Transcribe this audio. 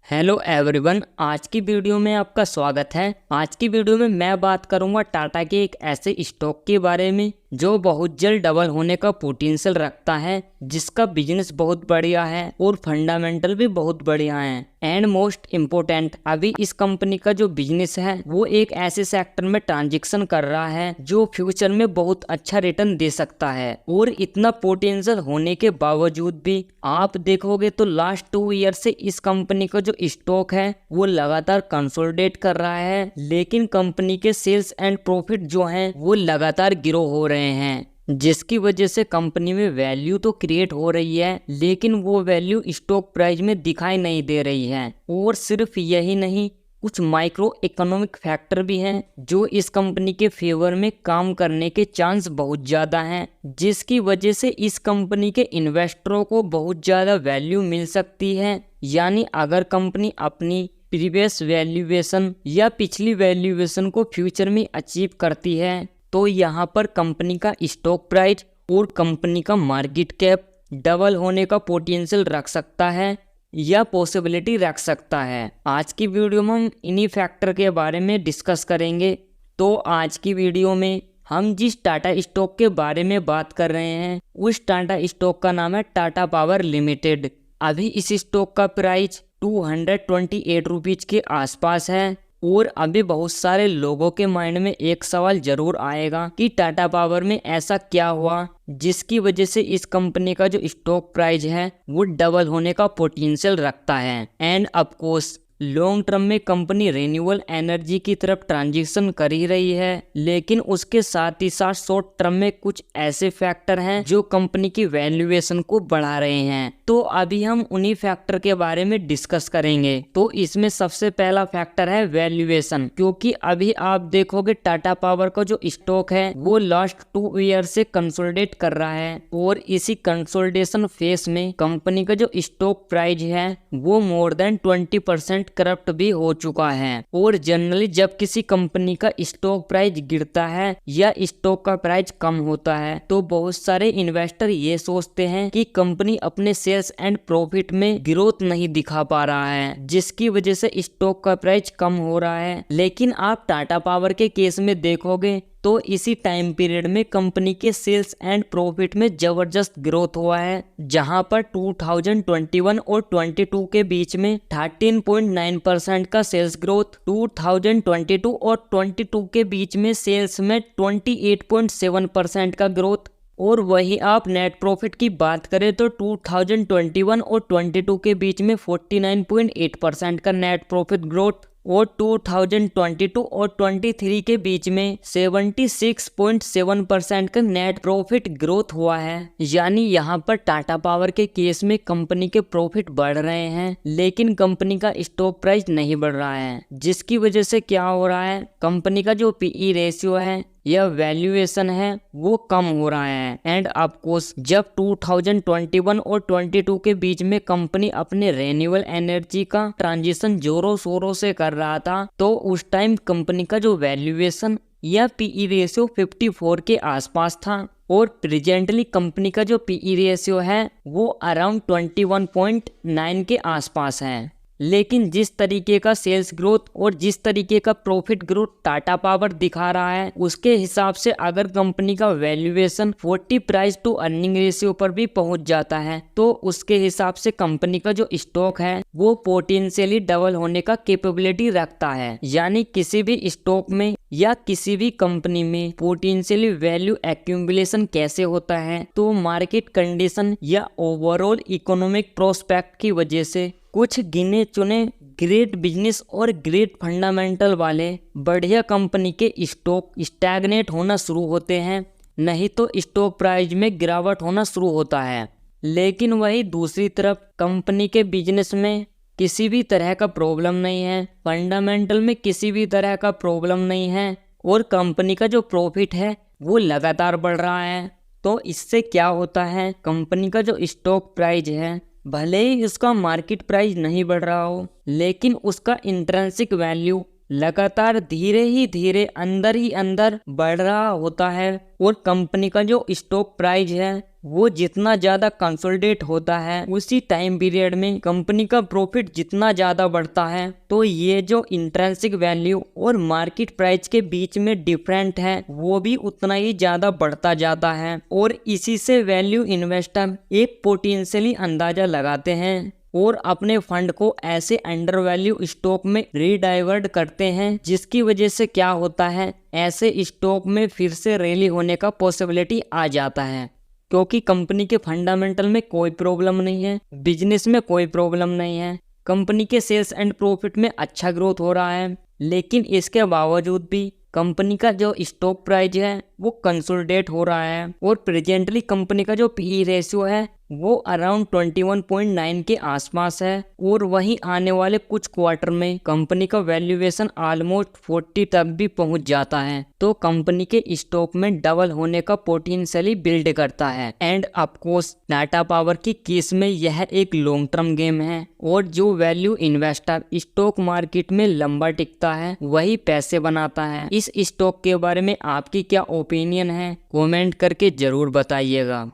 Hello everyone, आज की video में आपका स्वागत है। आज की वीडियो में मैं बात करूंगा टाटा के एक ऐसे स्टॉक के बारे में जो बहुत जल्द डबल होने का पोटेंशियल रखता है, जिसका बिजनेस बहुत बढ़िया है और फंडामेंटल भी बहुत बढ़िया है। एंड मोस्ट इम्पोर्टेंट, अभी इस कंपनी का जो बिजनेस है वो एक ऐसे सेक्टर में ट्रांजिशन कर रहा है जो फ्यूचर में बहुत अच्छा रिटर्न दे सकता है। और इतना पोटेंशियल होने के बावजूद भी आप देखोगे तो लास्ट 2 ईयर से इस कंपनी का जो स्टॉक है वो लगातार कंसोलिडेट कर रहा है, लेकिन कंपनी के सेल्स एंड प्रॉफिट जो हैं वो लगातार ग्रो हो रहे हैं, जिसकी वजह से कंपनी में वैल्यू तो क्रिएट हो रही है, लेकिन वो वैल्यू स्टॉक प्राइस में दिखाई नहीं दे रही है। और सिर्फ यही नहीं, कुछ माइक्रो इकोनॉमिक फैक्टर भी हैं जो इस कंपनी के फेवर में काम करने के चांस बहुत ज़्यादा हैं, जिसकी वजह से इस कंपनी के इन्वेस्टरों को बहुत ज़्यादा वैल्यू मिल सकती है। यानी अगर कंपनी अपनी प्रीवियस वैल्यूएशन या पिछली वैल्यूएशन को फ्यूचर में अचीव करती है तो यहाँ पर कंपनी का स्टॉक प्राइस और कंपनी का मार्केट कैप डबल होने का पोटेंशियल रख सकता है या पॉसिबिलिटी रख सकता है। आज की वीडियो में हम इन्हीं फैक्टर के बारे में डिस्कस करेंगे। तो आज की वीडियो में हम जिस टाटा स्टॉक के बारे में बात कर रहे हैं उस टाटा स्टॉक का नाम है टाटा पावर लिमिटेड। अभी इस स्टॉक का प्राइस 228 रुपीज़ के आसपास है। और अभी बहुत सारे लोगों के माइंड में एक सवाल जरूर आएगा कि टाटा पावर में ऐसा क्या हुआ जिसकी वजह से इस कंपनी का जो स्टॉक प्राइस है वो डबल होने का पोटेंशियल रखता है। End of course long term में कंपनी रिन्यूएबल एनर्जी की तरफ ट्रांजिशन कर ही रही है, लेकिन उसके साथ ही साथ शॉर्ट टर्म में कुछ ऐसे फैक्टर हैं जो कंपनी की वैल्यूएशन को बढ़ा रहे हैं। तो अभी हम उन्हीं फैक्टर के बारे में डिस्कस करेंगे। तो इसमें सबसे पहला फैक्टर है वैल्यूएशन, क्योंकि अभी आप देखोगे टाटा पावर का जो स्टॉक है वो लास्ट 2 ईयर से कंसोलिडेट कर रहा है और इसी कंसोलिडेशन फेज में कंपनी का जो स्टॉक प्राइस है वो मोर देन 20% करप्ट भी हो चुका है। और जनरली जब किसी कंपनी का स्टॉक प्राइस गिरता है या स्टॉक का प्राइस कम होता है तो बहुत सारे इन्वेस्टर ये सोचते हैं कि कंपनी अपने सेल्स एंड प्रॉफिट में ग्रोथ नहीं दिखा पा रहा है, जिसकी वजह से स्टॉक का प्राइस कम हो रहा है। लेकिन आप टाटा पावर के केस में देखोगे तो इसी टाइम पीरियड में कंपनी के सेल्स एंड प्रॉफिट में जबरदस्त ग्रोथ हुआ है, जहां पर 2021 और 22 के बीच में 13.9% का सेल्स ग्रोथ, 2022 और 22 के बीच में सेल्स में 28.7% का ग्रोथ। और वही आप नेट प्रॉफिट की बात करें तो 2021 और 22 के बीच में 49.8% का नेट प्रॉफिट ग्रोथ और 2022 और 23 के बीच में 76.7% का नेट प्रॉफिट ग्रोथ हुआ है। यानी यहाँ पर टाटा पावर के केस में कंपनी के प्रॉफिट बढ़ रहे हैं लेकिन कंपनी का स्टॉक प्राइस नहीं बढ़ रहा है, जिसकी वजह से क्या हो रहा है, कंपनी का जो पीई रेशियो है या वैल्यूएशन है वो कम हो रहा है। एंड ऑफ कोर्स जब 2021 और 22 के बीच में कंपनी अपने रिन्यूएबल एनर्जी का ट्रांजिशन जोरों शोरों से कर रहा था तो उस टाइम कंपनी का जो वैल्यूएशन या पीई रेशियो 54 के आसपास था और प्रेजेंटली कंपनी का जो पीई रेशियो है वो अराउंड 21.9 के आसपास है। लेकिन जिस तरीके का सेल्स ग्रोथ और जिस तरीके का प्रॉफिट ग्रोथ टाटा पावर दिखा रहा है उसके हिसाब से अगर कंपनी का valuation 40 price to earning ratio पर भी पहुंच जाता है तो उसके हिसाब से कंपनी का जो स्टॉक है वो पोटेंशियली डबल होने का कैपेबिलिटी रखता है। यानी किसी भी स्टॉक में या किसी भी कंपनी में पोटेंशियली वैल्यू एक्यूमुलेशन कैसे होता है, तो मार्केट कंडीशन या ओवरऑल इकोनॉमिक प्रोस्पेक्ट की वजह से कुछ गिने चुने ग्रेट बिजनेस और ग्रेट फंडामेंटल वाले बढ़िया कंपनी के स्टॉक स्टैग्नेट होना शुरू होते हैं, नहीं तो स्टॉक प्राइस में गिरावट होना शुरू होता है। लेकिन वही दूसरी तरफ कंपनी के बिजनेस में किसी भी तरह का प्रॉब्लम नहीं है, फंडामेंटल में किसी भी तरह का प्रॉब्लम नहीं है और कंपनी का जो प्रॉफिट है वो लगातार बढ़ रहा है। तो इससे क्या होता है, कंपनी का जो स्टॉक प्राइस है भले ही उसका मार्केट प्राइस नहीं बढ़ रहा हो लेकिन उसका इंट्रिंसिक वैल्यू लगातार धीरे ही धीरे अंदर ही अंदर बढ़ रहा होता है और कंपनी का जो स्टॉक प्राइस है वो जितना ज़्यादा कंसोलिडेट होता है उसी टाइम पीरियड में कंपनी का प्रॉफिट जितना ज़्यादा बढ़ता है, तो ये जो इंट्रिंसिक वैल्यू और मार्केट प्राइस के बीच में डिफरेंट है वो भी उतना ही ज़्यादा बढ़ता जाता है। और इसी से वैल्यू इन्वेस्टर एक पोटेंशियली अंदाज़ा लगाते हैं और अपने फंड को ऐसे अंडर वैल्यू स्टॉक में रीडाइवर्ट करते हैं, जिसकी वजह से क्या होता है, ऐसे स्टॉक में फिर से रैली होने का पॉसिबिलिटी आ जाता है, क्योंकि कंपनी के फंडामेंटल में कोई प्रॉब्लम नहीं है, बिजनेस में कोई प्रॉब्लम नहीं है, कंपनी के सेल्स एंड प्रॉफिट में अच्छा ग्रोथ हो रहा है, लेकिन इसके बावजूद भी कंपनी का जो स्टॉक प्राइस है वो कंसोलिडेट हो रहा है और प्रेजेंटली कंपनी का जो पीई रेशियो है वो अराउंड 21.9 के आसपास है और वहीं आने वाले कुछ क्वार्टर में कंपनी का वैल्यूएशन ऑलमोस्ट 40 तक भी पहुंच जाता है, तो कंपनी के स्टॉक में डबल होने का पोटेंशियली बिल्ड करता है। End of course Tata power की केस में यह एक लॉन्ग टर्म गेम है और जो वैल्यू इन्वेस्टर स्टॉक मार्केट में लंबा टिकता है वही पैसे बनाता है। इस स्टॉक के बारे में आपकी क्या ओपिनियन है, कमेंट करके जरूर बताइएगा।